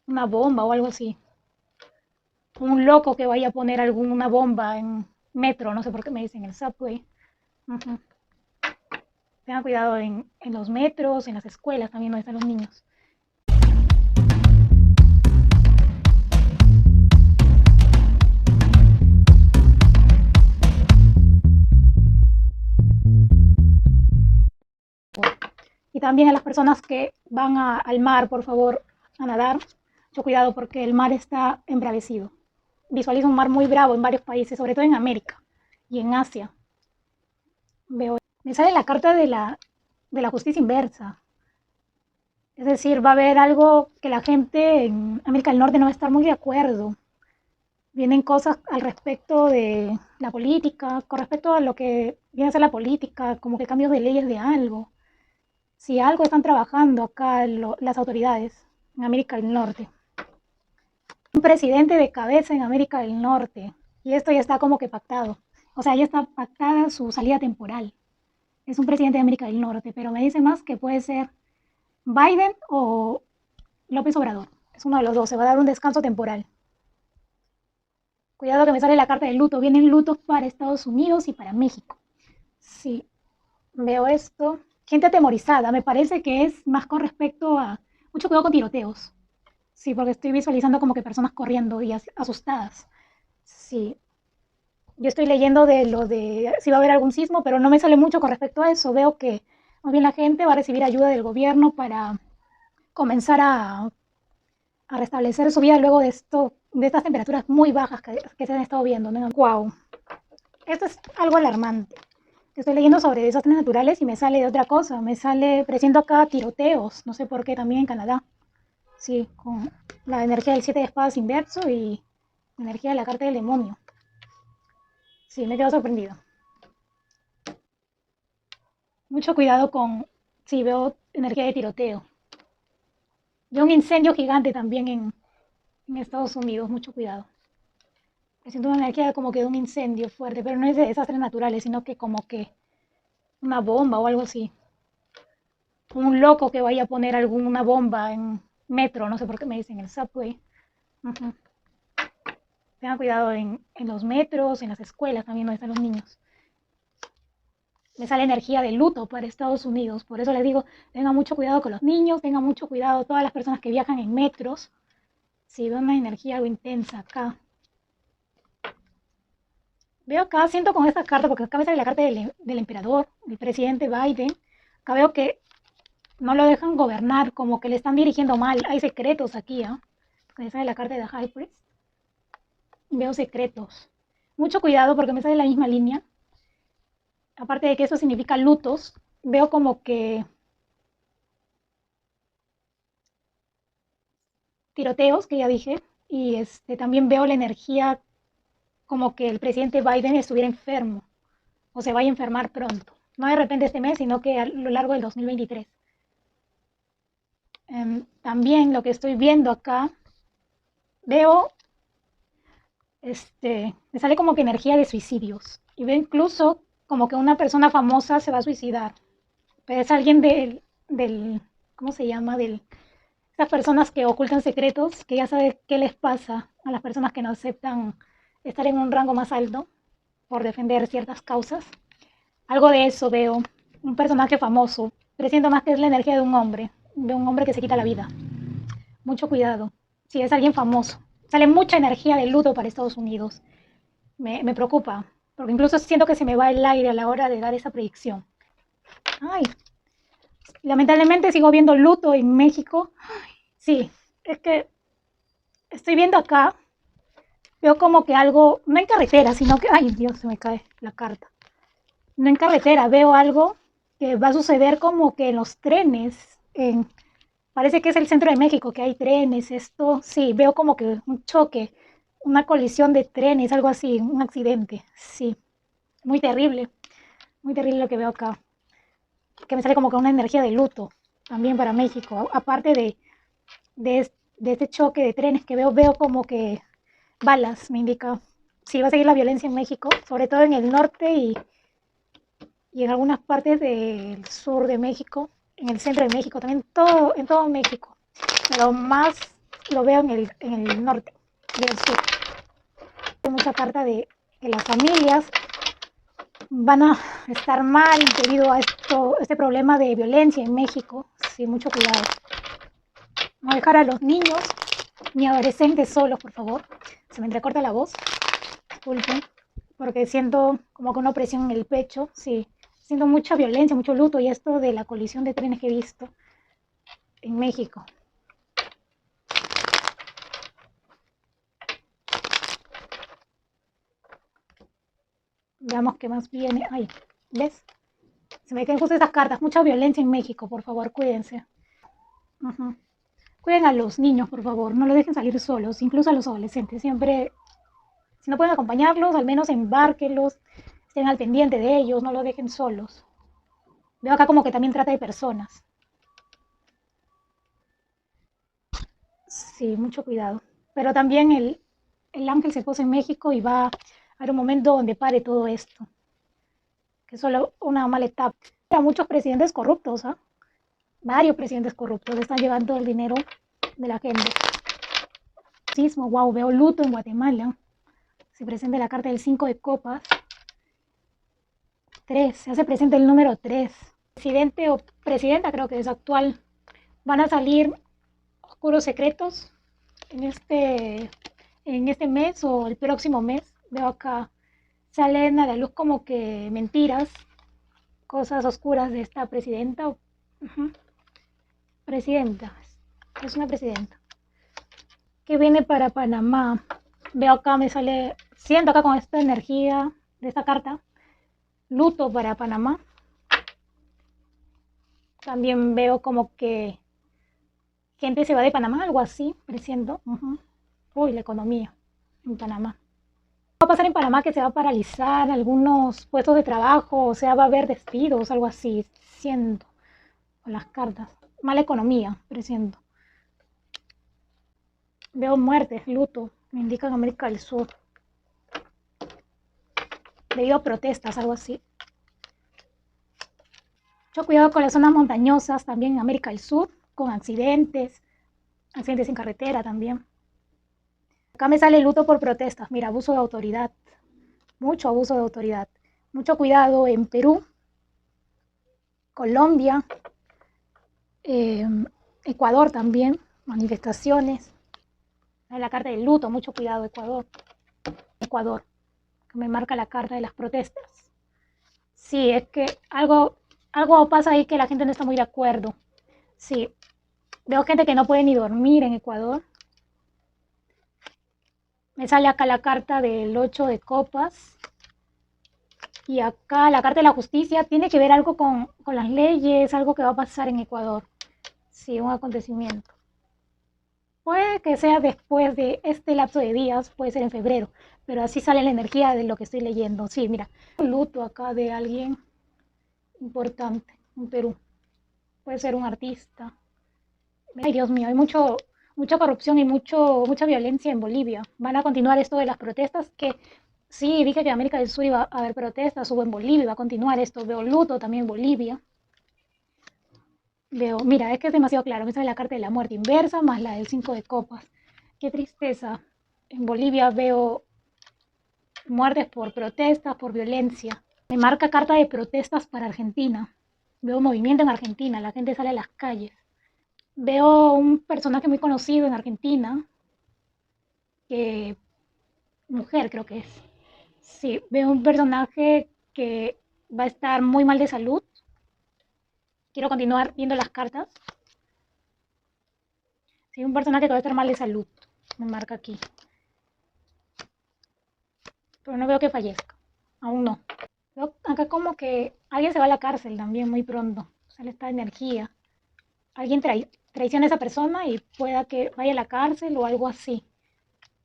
una bomba o algo así. Un loco que vaya a poner alguna bomba en metro, no sé por qué me dicen el subway. Ujú. Tengan cuidado en los metros, en las escuelas también donde están los niños. Y también a las personas que van al mar, por favor, a nadar, mucho cuidado porque el mar está embravecido. Visualizo un mar muy bravo en varios países, sobre todo en América y en Asia. Veo, me sale la carta de la justicia inversa. Es decir, va a haber algo que la gente en América del Norte no va a estar muy de acuerdo. Vienen cosas al respecto de la política, con respecto a lo que viene a ser la política, como que cambios de leyes de algo. Si algo están trabajando acá las autoridades en América del Norte. Un presidente de cabeza en América del Norte. Y esto ya está como que pactado. O sea, ya está pactada su salida temporal. Es un presidente de América del Norte, pero me dice más que puede ser Biden o López Obrador. Es uno de los dos, se va a dar un descanso temporal. Cuidado que me sale la carta del luto. Vienen lutos para Estados Unidos y para México. Sí, veo esto. Gente atemorizada. Me parece que es más con respecto a mucho cuidado con tiroteos. Sí, porque estoy visualizando como que personas corriendo y asustadas. Sí, yo estoy leyendo de lo de si va a haber algún sismo, pero no me sale mucho con respecto a eso. Veo que más bien la gente va a recibir ayuda del gobierno para comenzar a restablecer su vida luego de estas temperaturas muy bajas que se han estado viendo, ¿no? Wow, esto es algo alarmante. Estoy leyendo sobre desastres naturales y me sale de otra cosa. Me sale, presiento acá tiroteos, no sé por qué, también en Canadá. Sí, con la energía del 7 de espadas inverso y la energía de la carta del demonio. Sí, me quedo sorprendido. Mucho cuidado con si veo energía de tiroteo. Veo un incendio gigante también en Estados Unidos, mucho cuidado. Siento una energía como que de un incendio fuerte, pero no es de desastres naturales, sino que como que una bomba o algo así. Un loco que vaya a poner alguna bomba en metro, no sé por qué me dicen el subway. Ujú. Tengan cuidado en los metros, en las escuelas también donde están los niños. Me sale energía de luto para Estados Unidos, por eso les digo, tengan mucho cuidado con los niños, tengan mucho cuidado todas las personas que viajan en metros. Si veo una energía algo intensa acá. Veo acá, siento con esta carta, porque acá me sale la carta del emperador, del presidente Biden. Acá veo que no lo dejan gobernar, como que le están dirigiendo mal. Hay secretos aquí, ¿ah? ¿Eh? Me sale la carta de The High Priest. Veo secretos. Mucho cuidado porque me sale la misma línea. Aparte de que eso significa lutos, veo como que tiroteos, que ya dije, y también veo la energía como que el presidente Biden estuviera enfermo o se vaya a enfermar pronto. No de repente este mes, sino que a lo largo del 2023. También lo que estoy viendo acá, veo, me sale como que energía de suicidios. Y veo incluso como que una persona famosa se va a suicidar. Pero es alguien ¿cómo se llama? Esas personas que ocultan secretos, que ya sabes qué les pasa a las personas que no aceptan estar en un rango más alto por defender ciertas causas. Algo de eso veo. Un personaje famoso. Presiento más que es la energía de un hombre que se quita la vida. Mucho cuidado. Si es alguien famoso. Sale mucha energía de luto para Estados Unidos. Me preocupa, porque incluso siento que se me va el aire a la hora de dar esa predicción. Ay, lamentablemente sigo viendo luto en México. Ay, sí, es que estoy viendo acá, veo como que algo, no en carretera, sino que, ay Dios, se me cae la carta. No en carretera, veo algo que va a suceder como que en los trenes, parece que es el centro de México, que hay trenes, esto, sí, veo como que un choque, una colisión de trenes, algo así, un accidente, sí, muy terrible lo que veo acá, que me sale como que una energía de luto también para México, aparte de este choque de trenes que veo como que balas, me indica, sí va a seguir la violencia en México, sobre todo en el norte y en algunas partes del sur de México, en el centro de México, también en todo México, pero más lo veo en el norte y el sur. Hay mucha carta de que las familias van a estar mal debido a este problema de violencia en México. Sí, mucho cuidado. No dejar a los niños ni adolescentes solos, por favor. Se me entrecorta la voz. Disculpen, porque siento como que una opresión en el pecho. Sí, siento mucha violencia, mucho luto y esto de la colisión de trenes que he visto en México. Veamos qué más viene. Ay, ¿ves? Se me caen justo estas cartas. Mucha violencia en México, por favor, cuídense. Cuiden a los niños, por favor. No los dejen salir solos, incluso a los adolescentes. Siempre, si no pueden acompañarlos, al menos embárquenlos, estén al pendiente de ellos, no los dejen solos. Veo acá como que también trata de personas. Sí, mucho cuidado. Pero también el ángel se posa en México y va a haber un momento donde pare todo esto. Que es solo una mala etapa. Hay muchos presidentes corruptos, ¿ah? Varios presidentes corruptos están llevando el dinero de la gente. Sismo, wow, veo luto en Guatemala. Se presenta la carta del 5 de copas. 3, se hace presente el número 3. Presidente o presidenta, creo que es actual. Van a salir oscuros secretos en este mes o el próximo mes. Veo acá, salen a la luz como que mentiras, cosas oscuras de esta presidenta. Presidenta, es una presidenta. ¿Qué viene para Panamá? Veo acá, siento acá con esta energía de esta carta, luto para Panamá. También veo como que gente se va de Panamá, algo así, presiento. Uy, la economía en Panamá. Va a pasar en Panamá que se va a paralizar algunos puestos de trabajo, o sea, va a haber despidos, algo así, siento, con las cartas. Mala economía, presiento. Veo muertes, luto, me indican América del Sur. Debido a protestas, algo así. Mucho cuidado con las zonas montañosas, también en América del Sur, con accidentes en carretera también. Acá me sale luto por protestas, mira, abuso de autoridad, mucho abuso de autoridad. Mucho cuidado en Perú, Colombia, Ecuador también, manifestaciones. En la carta del luto, mucho cuidado, Ecuador, que me marca la carta de las protestas. Sí, es que algo pasa ahí que la gente no está muy de acuerdo. Sí, veo gente que no puede ni dormir en Ecuador. Me sale acá la carta del 8 de copas. Y acá la carta de la justicia tiene que ver algo con las leyes, algo que va a pasar en Ecuador. Sí, un acontecimiento. Puede que sea después de este lapso de días, puede ser en febrero, pero así sale la energía de lo que estoy leyendo. Sí, mira, un luto acá de alguien importante en Perú. Puede ser un artista. Ay, Dios mío, hay mucha corrupción y mucha violencia en Bolivia. Van a continuar esto de las protestas, que sí, dije que en América del Sur iba a haber protestas, hubo en Bolivia, va a continuar esto. Veo luto también en Bolivia. Veo, mira, es que es demasiado claro, me sale la carta de la muerte inversa más la del 5 de copas. Qué tristeza. En Bolivia veo muertes por protestas, por violencia. Me marca carta de protestas para Argentina. Veo movimiento en Argentina, la gente sale a las calles. Veo un personaje muy conocido en Argentina, mujer creo que es. Sí, veo un personaje que va a estar muy mal de salud. Quiero continuar viendo las cartas. Sí, un personaje que va a estar mal de salud, me marca aquí. Pero no veo que fallezca, aún no. Veo acá como que alguien se va a la cárcel también muy pronto. Sale esta energía. Alguien traiciona a esa persona y pueda que vaya a la cárcel o algo así.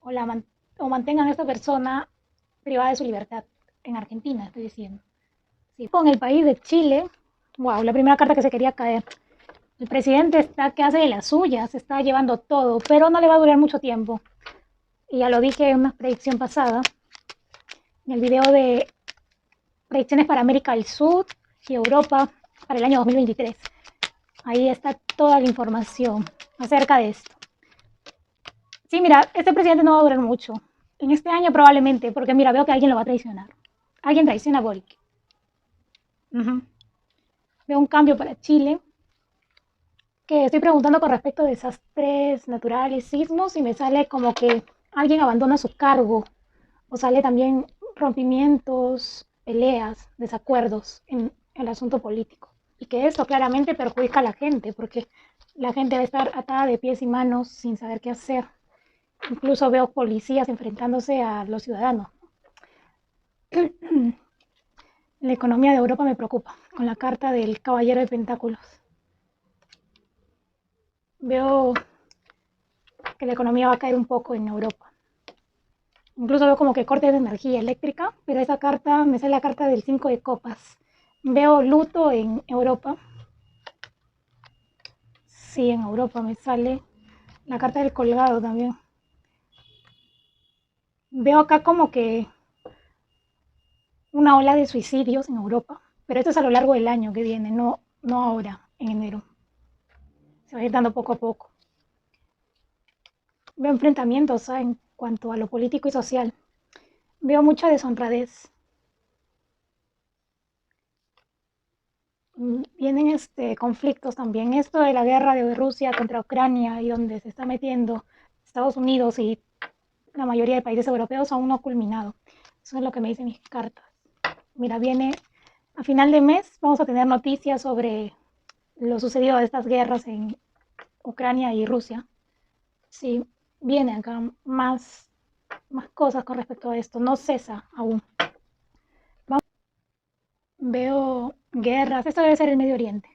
O mantengan a esta persona privada de su libertad. En Argentina, estoy diciendo. Sí. Con el país de Chile, wow, la primera carta que se quería caer. El presidente está que hace de las suyas, está llevando todo, pero no le va a durar mucho tiempo. Y ya lo dije en una predicción pasada, en el video de predicciones para América del Sur y Europa para el año 2023. Ahí está toda la información acerca de esto. Sí, mira, este presidente no va a durar mucho. En este año probablemente, porque mira, veo que alguien lo va a traicionar. Alguien traiciona a Boric. Ujú. Veo un cambio para Chile, que estoy preguntando con respecto a desastres naturales, sismos, y me sale como que alguien abandona su cargo, o sale también rompimientos, peleas, desacuerdos en el asunto político. Y que esto claramente perjudica a la gente, porque la gente va a estar atada de pies y manos sin saber qué hacer. Incluso veo policías enfrentándose a los ciudadanos. La economía de Europa me preocupa, con la carta del Caballero de Pentáculos. Veo que la economía va a caer un poco en Europa. Incluso veo como que cortes de energía eléctrica, pero esa carta me sale la carta del 5 de copas. Veo luto en Europa. Sí, en Europa me sale la carta del colgado también. Veo acá como que una ola de suicidios en Europa, pero esto es a lo largo del año que viene, no ahora, en enero. Se va a ir dando poco a poco. Veo enfrentamientos, ¿sabes? En cuanto a lo político y social. Veo mucha deshonradez. Vienen conflictos también. Esto de la guerra de Rusia contra Ucrania y donde se está metiendo Estados Unidos y la mayoría de países europeos aún no ha culminado. Eso es lo que me dicen mis cartas. Mira, viene a final de mes, vamos a tener noticias sobre lo sucedido de estas guerras en Ucrania y Rusia. Sí, viene acá más cosas con respecto a esto. No cesa aún. Veo guerras. Esto debe ser el Medio Oriente.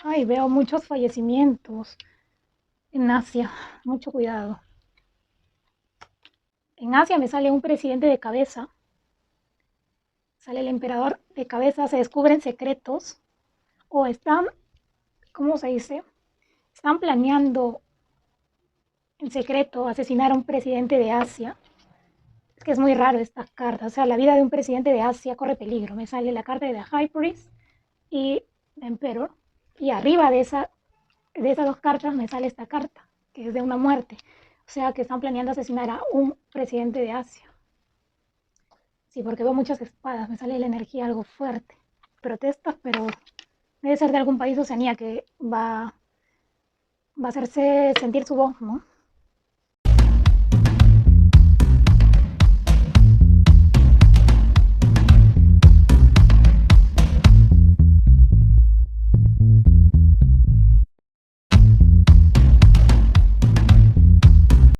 Ay, veo muchos fallecimientos en Asia. Mucho cuidado. En Asia me sale un presidente de cabeza. Sale el emperador de cabeza. Se descubren secretos. O están, ¿cómo se dice? Están planeando en secreto asesinar a un presidente de Asia. Es que es muy raro esta carta. O sea, la vida de un presidente de Asia corre peligro. Me sale la carta de The High Priest y The Emperor. Y arriba de esas dos cartas me sale esta carta, que es de una muerte. O sea, que están planeando asesinar a un presidente de Asia. Sí, porque veo muchas espadas. Me sale la energía algo fuerte. Protestas, pero debe ser de algún país de Oceanía que va a hacerse sentir su voz, ¿no?